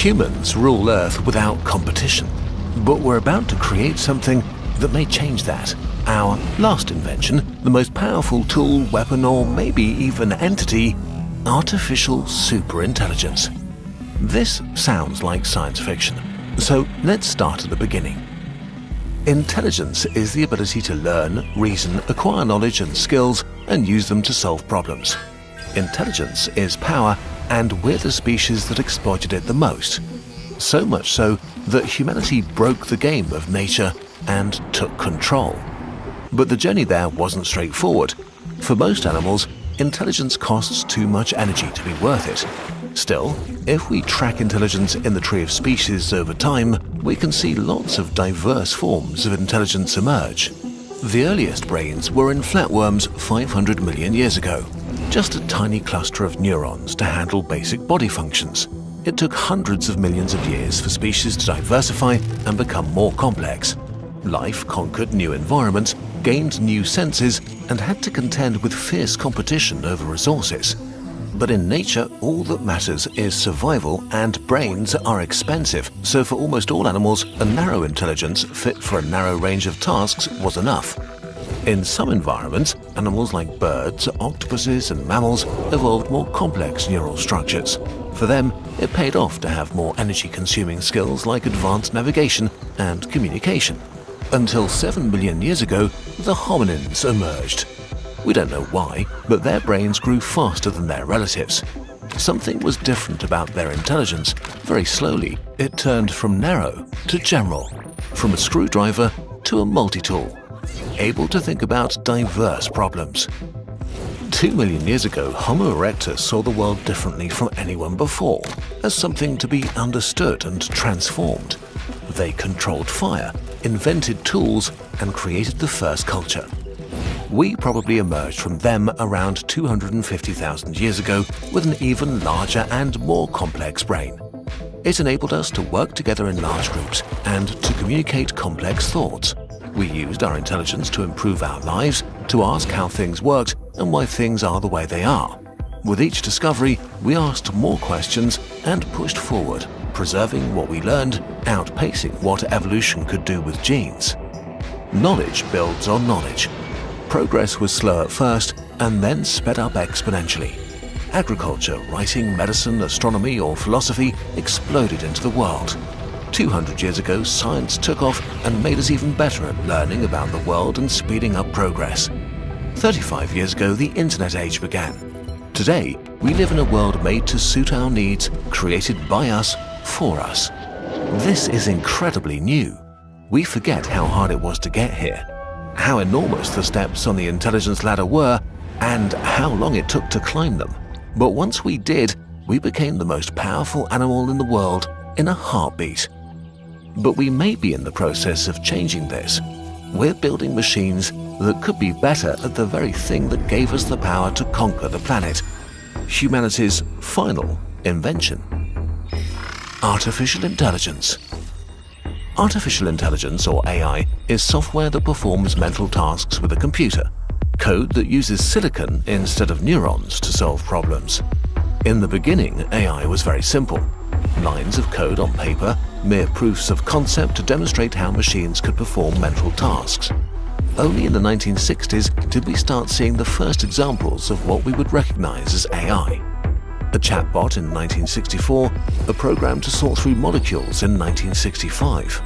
Humans rule Earth without competition, but we're about to create something that may change that. Our last invention, the most powerful tool, weapon, or maybe even entity, artificial superintelligence. This sounds like science fiction, so let's start at the beginning. Intelligence is the ability to learn, reason, acquire knowledge and skills, and use them to solve problems. Intelligence is power, and we're the species that exploited it the most. So much so that humanity broke the game of nature and took control. But the journey there wasn't straightforward. For most animals, intelligence costs too much energy to be worth it. Still, if we track intelligence in the tree of species over time, we can see lots of diverse forms of intelligence emerge. The earliest brains were in flatworms 500 million years ago, just a tiny cluster of neurons to handle basic body functions. It took hundreds of millions of years for species to diversify and become more complex. Life conquered new environments, gained new senses, and had to contend with fierce competition over resources. But in nature, all that matters is survival, and brains are expensive, so for almost all animals, a narrow intelligence fit for a narrow range of tasks was enough. In some environments, animals like birds, octopuses, and mammals evolved more complex neural structures. For them, it paid off to have more energy-consuming skills like advanced navigation and communication. Until 7 million years ago, the hominins emerged. We don't know why, but their brains grew faster than their relatives. Something was different about their intelligence. Very slowly, it turned from narrow to general, from a screwdriver to a multi-tool, able to think about diverse problems. 2 million years ago, Homo erectus saw the world differently from anyone before, as something to be understood and transformed. They controlled fire, invented tools, and created the first culture. We probably emerged from them around 250,000 years ago with an even larger and more complex brain. It enabled us to work together in large groups and to communicate complex thoughts. We used our intelligence to improve our lives, to ask how things worked and why things are the way they are. With each discovery, we asked more questions and pushed forward, preserving what we learned, outpacing what evolution could do with genes. Knowledge builds on knowledge. Progress was slow at first and then sped up exponentially. Agriculture, writing, medicine, astronomy, or philosophy exploded into the world. 200 years ago, science took off and made us even better at learning about the world and speeding up progress. 35 years ago, the internet age began. Today, we live in a world made to suit our needs, created by us, for us. This is incredibly new. We forget how hard it was to get here, how enormous the steps on the intelligence ladder were, and how long it took to climb them. But once we did, we became the most powerful animal in the world in a heartbeat. But we may be in the process of changing this. We're building machines that could be better at the very thing that gave us the power to conquer the planet. Humanity's final invention. Artificial intelligence. Artificial intelligence, or AI, is software that performs mental tasks with a computer, code that uses silicon instead of neurons to solve problems. In the beginning, AI was very simple. Lines of code on paper, mere proofs of concept to demonstrate how machines could perform mental tasks. Only in the 1960s did we start seeing the first examples of what we would recognize as AI. A chatbot in 1964, a program to sort through molecules in 1965.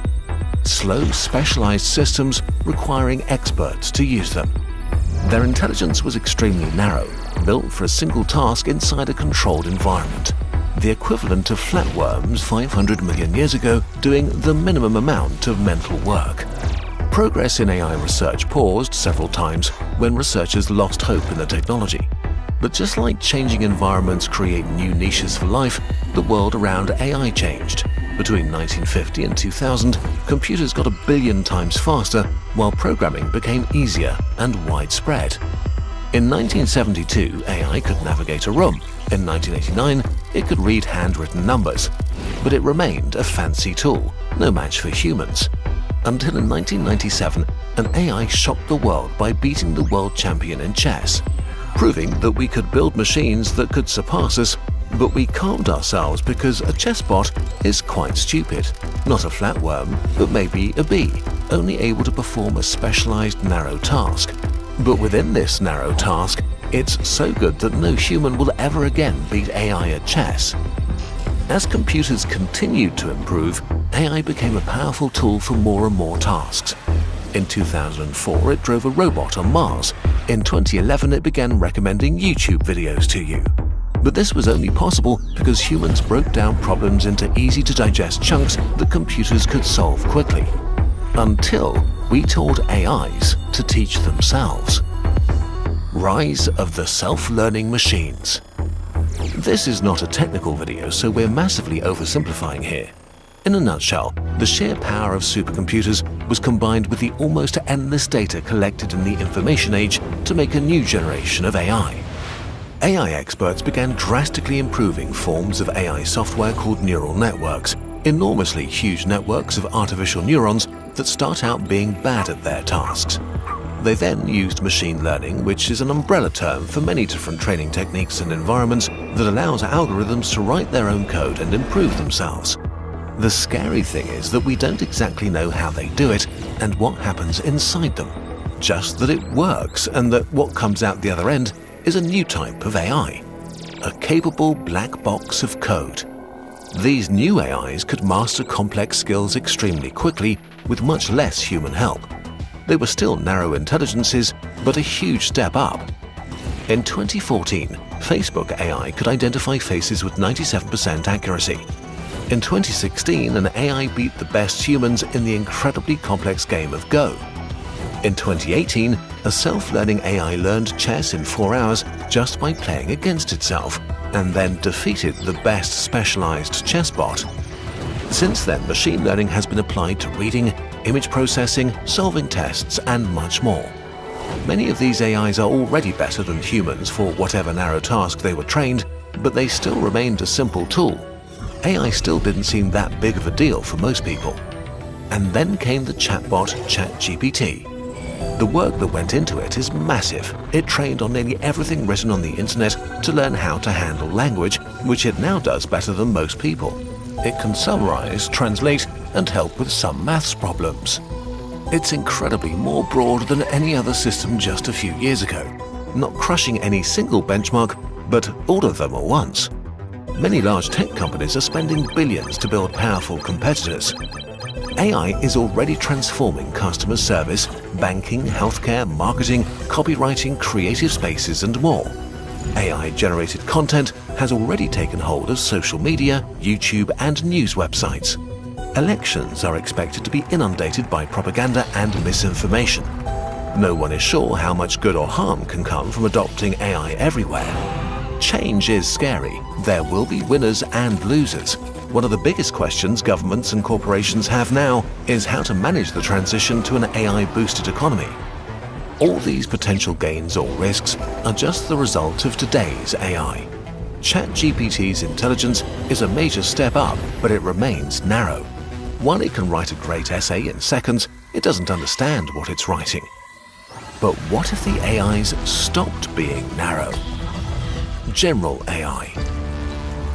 Slow, specialized systems requiring experts to use them. Their intelligence was extremely narrow, built for a single task inside a controlled environment. The equivalent of flatworms 500 million years ago doing the minimum amount of mental work. Progress in AI research paused several times when researchers lost hope in the technology. But just like changing environments create new niches for life, the world around AI changed. Between 1950 and 2000, computers got 1 billion times faster, while programming became easier and widespread. In 1972, AI could navigate a room. In 1989, it could read handwritten numbers. But it remained a fancy tool, no match for humans. Until in 1997, an AI shocked the world by beating the world champion in chess, proving that we could build machines that could surpass us But we calmed ourselves because a chessbot is quite stupid. Not a flatworm, but maybe a bee, only able to perform a specialized narrow task. But within this narrow task, it's so good that no human will ever again beat AI at chess. As computers continued to improve, AI became a powerful tool for more and more tasks. In 2004, it drove a robot on Mars. In 2011, it began recommending YouTube videos to you. But this was only possible because humans broke down problems into easy-to-digest chunks that computers could solve quickly. Until we taught AIs to teach themselves. Rise of the self-learning machines. This is not a technical video, so we're massively oversimplifying here. In a nutshell, the sheer power of supercomputers was combined with the almost endless data collected in the information age to make a new generation of AI. AI experts began drastically improving forms of AI software called neural networks, enormously huge networks of artificial neurons that start out being bad at their tasks. They then used machine learning, which is an umbrella term for many different training techniques and environments that allows algorithms to write their own code and improve themselves. The scary thing is that we don't exactly know how they do it and what happens inside them, just that it works and that what comes out the other end is a new type of AI, a capable black box of code. These new AIs could master complex skills extremely quickly with much less human help. They were still narrow intelligences, but a huge step up. In 2014, Facebook AI could identify faces with 97% accuracy. In 2016, an AI beat the best humans in the incredibly complex game of Go. In 2018, a self-learning AI learned chess in 4 hours just by playing against itself, and then defeated the best specialized chessbot. Since then, machine learning has been applied to reading, image processing, solving tests, and much more. Many of these AIs are already better than humans for whatever narrow task they were trained, but they still remained a simple tool. AI still didn't seem that big of a deal for most people. And then came the chatbot ChatGPT. The work that went into it is massive. It trained on nearly everything written on the internet to learn how to handle language, which it now does better than most people. It can summarize, translate, and help with some maths problems. It's incredibly more broad than any other system just a few years ago, not crushing any single benchmark, but all of them at once. Many large tech companies are spending billions to build powerful competitors. AI is already transforming customer service, banking, healthcare, marketing, copywriting, creative spaces, and more. AI-generated content has already taken hold of social media, YouTube, and news websites. Elections are expected to be inundated by propaganda and misinformation. No one is sure how much good or harm can come from adopting AI everywhere. Change is scary. There will be winners and losers. One of the biggest questions governments and corporations have now is how to manage the transition to an AI-boosted economy. All these potential gains or risks are just the result of today's AI. ChatGPT's intelligence is a major step up, but it remains narrow. While it can write a great essay in seconds, it doesn't understand what it's writing. But what if the AIs stopped being narrow? General AI.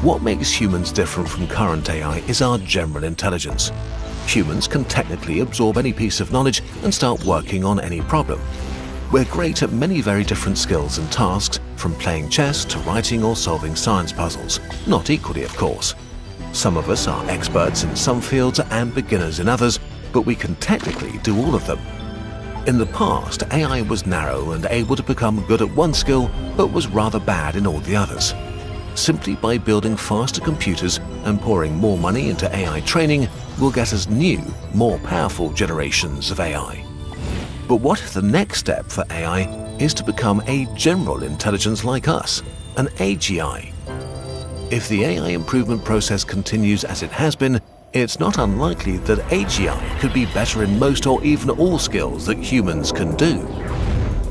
What makes humans different from current AI is our general intelligence. Humans can technically absorb any piece of knowledge and start working on any problem. We're great at many very different skills and tasks, from playing chess to writing or solving science puzzles, not equally of course. Some of us are experts in some fields and beginners in others, but we can technically do all of them. In the past, AI was narrow and able to become good at one skill, but was rather bad in all the others. Simply by building faster computers and pouring more money into AI training will get us new, more powerful generations of AI. But what if the next step for AI is to become a general intelligence like us, an AGI? If the AI improvement process continues as it has been, it's not unlikely that AGI could be better in most or even all skills that humans can do.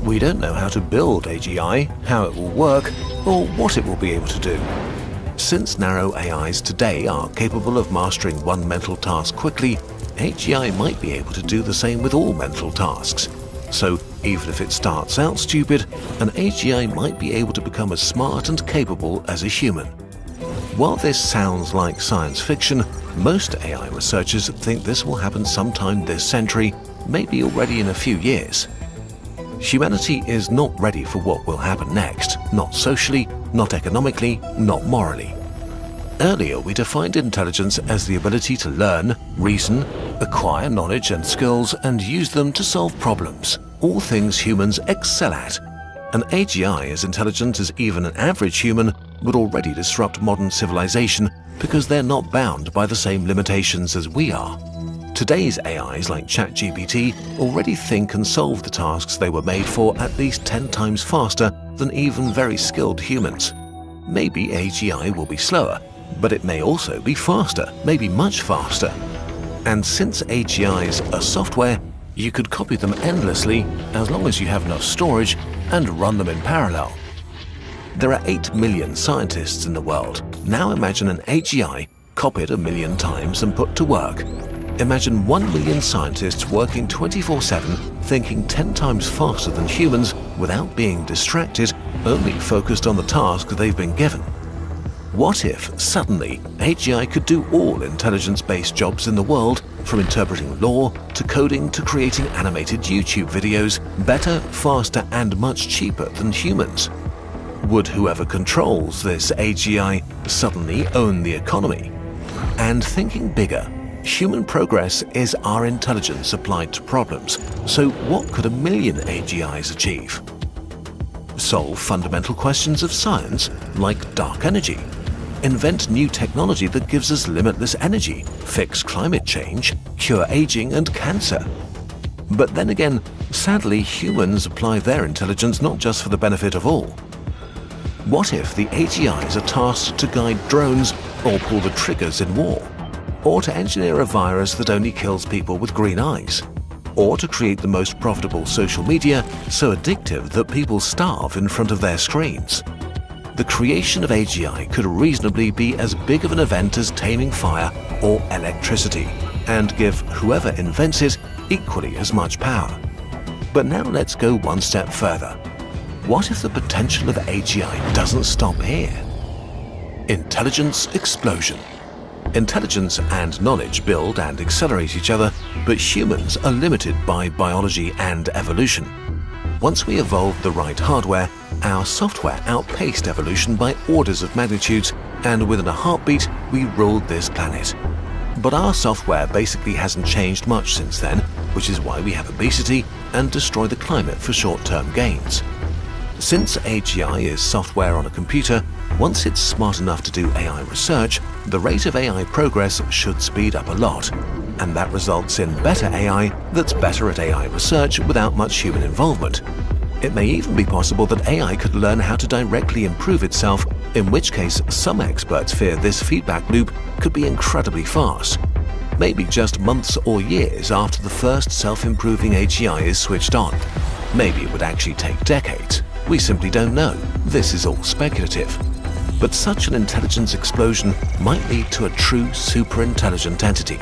We don't know how to build AGI, how it will work, or what it will be able to do. Since narrow AIs today are capable of mastering one mental task quickly, AGI might be able to do the same with all mental tasks. So even if it starts out stupid, an AGI might be able to become as smart and capable as a human. While this sounds like science fiction, most AI researchers think this will happen sometime this century, maybe already in a few years. Humanity is not ready for what will happen next, not socially, not economically, not morally. Earlier, we defined intelligence as the ability to learn, reason, acquire knowledge and skills, and use them to solve problems, all things humans excel at. An AGI as intelligent as even an average human would already disrupt modern civilization because they're not bound by the same limitations as we are. Today's AIs like ChatGPT already think and solve the tasks they were made for at least 10 times faster than even very skilled humans. Maybe AGI will be slower, but it may also be faster, maybe much faster. And since AGIs are software, you could copy them endlessly as long as you have enough storage and run them in parallel. There are 8 million scientists in the world. Now imagine an AGI copied 1 million times and put to work. Imagine 1 million scientists working 24/7, thinking 10 times faster than humans without being distracted, only focused on the task they've been given. What if, suddenly, AGI could do all intelligence-based jobs in the world, from interpreting law to coding to creating animated YouTube videos, better, faster, and much cheaper than humans? Would whoever controls this AGI suddenly own the economy? And thinking bigger, human progress is our intelligence applied to problems. So what could 1 million AGIs achieve? Solve fundamental questions of science, like dark energy. Invent new technology that gives us limitless energy, fix climate change, cure aging and cancer. But then again, sadly, humans apply their intelligence not just for the benefit of all. What if the AGIs are tasked to guide drones or pull the triggers in war? Or to engineer a virus that only kills people with green eyes? Or to create the most profitable social media so addictive that people starve in front of their screens? The creation of AGI could reasonably be as big of an event as taming fire or electricity, and give whoever invents it equally as much power. But now let's go one step further. What if the potential of AGI doesn't stop here? Intelligence explosion. Intelligence and knowledge build and accelerate each other, but humans are limited by biology and evolution. Once we evolved the right hardware, our software outpaced evolution by orders of magnitudes, and within a heartbeat, we ruled this planet. But our software basically hasn't changed much since then, which is why we have obesity and destroy the climate for short-term gains. Since AGI is software on a computer, once it's smart enough to do AI research, the rate of AI progress should speed up a lot. And that results in better AI that's better at AI research without much human involvement. It may even be possible that AI could learn how to directly improve itself, in which case some experts fear this feedback loop could be incredibly fast. Maybe just months or years after the first self-improving AGI is switched on. Maybe it would actually take decades. We simply don't know. This is all speculative. But such an intelligence explosion might lead to a true super-intelligent entity.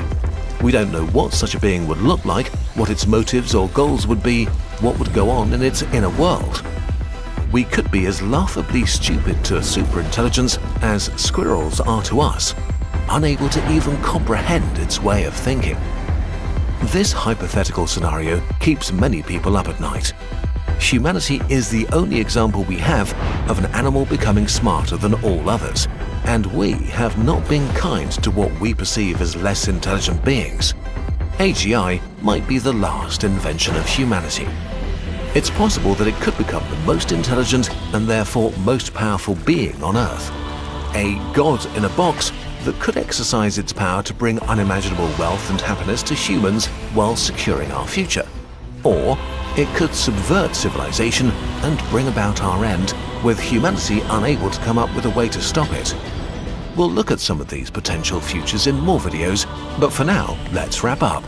We don't know what such a being would look like, what its motives or goals would be, what would go on in its inner world. We could be as laughably stupid to a superintelligence as squirrels are to us, unable to even comprehend its way of thinking. This hypothetical scenario keeps many people up at night. Humanity is the only example we have of an animal becoming smarter than all others, and we have not been kind to what we perceive as less intelligent beings. AGI might be the last invention of humanity. It's possible that it could become the most intelligent and therefore most powerful being on Earth. A god in a box that could exercise its power to bring unimaginable wealth and happiness to humans while securing our future. Or it could subvert civilization and bring about our end, with humanity unable to come up with a way to stop it. We'll look at some of these potential futures in more videos, but for now, let's wrap up.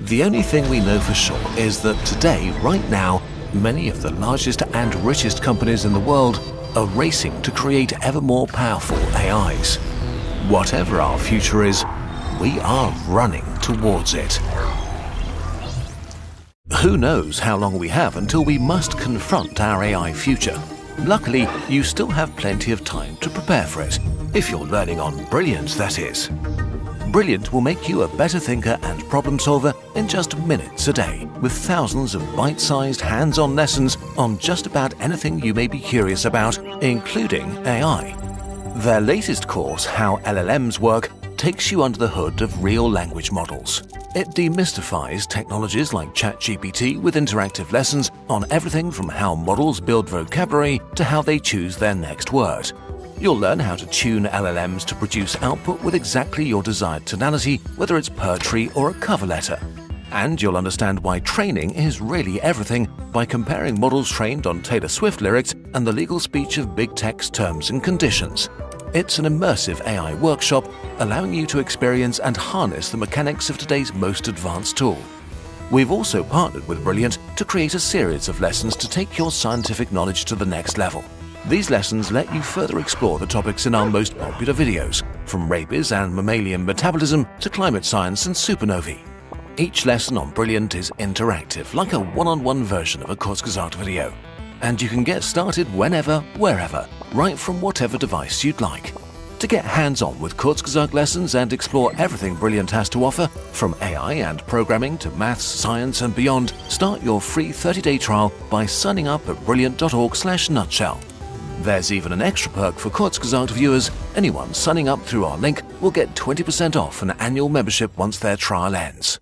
The only thing we know for sure is that today, right now, many of the largest and richest companies in the world are racing to create ever more powerful AIs. Whatever our future is, we are running towards it. Who knows how long we have until we must confront our AI future? Luckily, you still have plenty of time to prepare for it, if you're learning on Brilliant, that is. Brilliant will make you a better thinker and problem solver in just minutes a day, with thousands of bite-sized hands-on lessons on just about anything you may be curious about, including AI. Their latest course, How LLMs Work, takes you under the hood of real language models. It demystifies technologies like ChatGPT with interactive lessons on everything from how models build vocabulary to how they choose their next word. You'll learn how to tune LLMs to produce output with exactly your desired tonality, whether it's poetry or a cover letter. And you'll understand why training is really everything by comparing models trained on Taylor Swift lyrics and the legal speech of big tech's terms and conditions. It's an immersive AI workshop allowing you to experience and harness the mechanics of today's most advanced tool. We've also partnered with Brilliant to create a series of lessons to take your scientific knowledge to the next level. These lessons let you further explore the topics in our most popular videos, from rabies and mammalian metabolism to climate science and supernovae. Each lesson on Brilliant is interactive, like a one-on-one version of a Kurzgesagt video. And you can get started whenever, wherever, right from whatever device you'd like. To get hands-on with Kurzgesagt lessons and explore everything Brilliant has to offer, from AI and programming to maths, science and beyond, start your free 30-day trial by signing up at brilliant.org/nutshell. There's even an extra perk for Kurzgesagt viewers. Anyone signing up through our link will get 20% off an annual membership once their trial ends.